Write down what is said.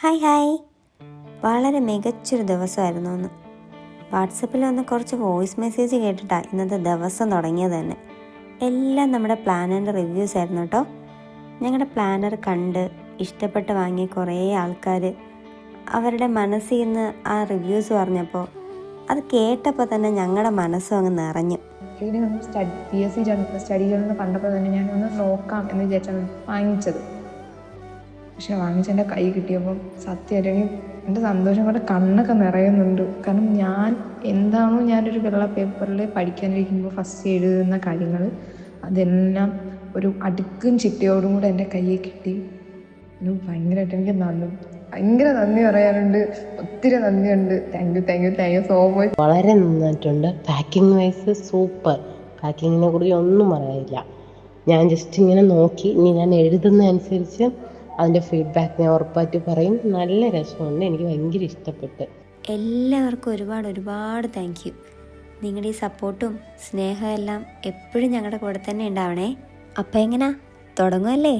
Hi hi, വളരെ മികച്ചൊരു ദിവസമായിരുന്നു അന്ന്. വാട്സപ്പിൽ വന്ന് കുറച്ച് വോയിസ് മെസ്സേജ് കേട്ടിട്ടാണ് ഇന്നത്തെ ദിവസം തുടങ്ങിയത് തന്നെ. എല്ലാം നമ്മുടെ പ്ലാനറിൻ്റെ റിവ്യൂസ് ആയിരുന്നു കേട്ടോ. ഞങ്ങളുടെ പ്ലാനർ കണ്ട് ഇഷ്ടപ്പെട്ട് വാങ്ങിയ കുറേ ആൾക്കാർ അവരുടെ മനസ്സിൽ നിന്ന് ആ റിവ്യൂസ് പറഞ്ഞപ്പോൾ അത് കേട്ടപ്പോൾ തന്നെ ഞങ്ങളുടെ മനസ്സും അങ്ങ് നിറഞ്ഞു. PSC സ്റ്റഡി ജേർണൽ കണ്ടപ്പോൾ തന്നെ ഞാനൊന്ന് നോക്കാം എന്ന് വിചാരിച്ചാണ് വാങ്ങിച്ചത്. പക്ഷെ വാങ്ങിച്ചെൻ്റെ കൈ കിട്ടിയപ്പോൾ സത്യമായിട്ട് എൻ്റെ സന്തോഷം കൊണ്ട് കണ്ണൊക്കെ നിറയുന്നുണ്ട്. കാരണം ഞാനൊരു വെള്ള പേപ്പറിൽ പഠിക്കാനിരിക്കുമ്പോൾ ഫസ്റ്റ് എഴുതുന്ന കാര്യങ്ങൾ അതെല്ലാം ഒരു അടുക്കും ചിട്ടയോടും കൂടെ എൻ്റെ കയ്യിൽ കിട്ടി. ഭയങ്കരമായിട്ട് എനിക്ക് ഭയങ്കര നന്ദി പറയാനുണ്ട്. ഒത്തിരി നന്ദിയുണ്ട്. Thank you so much. വളരെ നന്നായിട്ടുണ്ട്. Packing vice super. പാക്കിങ്ങിനെ കുറിച്ച് ഒന്നും പറയാനില്ല. ഞാൻ ജസ്റ്റ് ഇങ്ങനെ നോക്കി, ഇനി ഞാൻ എഴുതുന്നതനുസരിച്ച് അതിൻ്റെ ഫീഡ്ബാക്ക് ഞാൻ ഉറപ്പായിട്ട് പറയും. നല്ല രസമുണ്ട്, എനിക്ക് ഭയങ്കര ഇഷ്ടപ്പെട്ട്. എല്ലാവർക്കും ഒരുപാട് താങ്ക് യു. നിങ്ങളുടെ ഈ സപ്പോർട്ടും സ്നേഹവും എല്ലാം എപ്പോഴും ഞങ്ങളുടെ കൂടെ തന്നെ ഉണ്ടാവണേ. അപ്പം എങ്ങനെയാ, തുടങ്ങുമല്ലേ?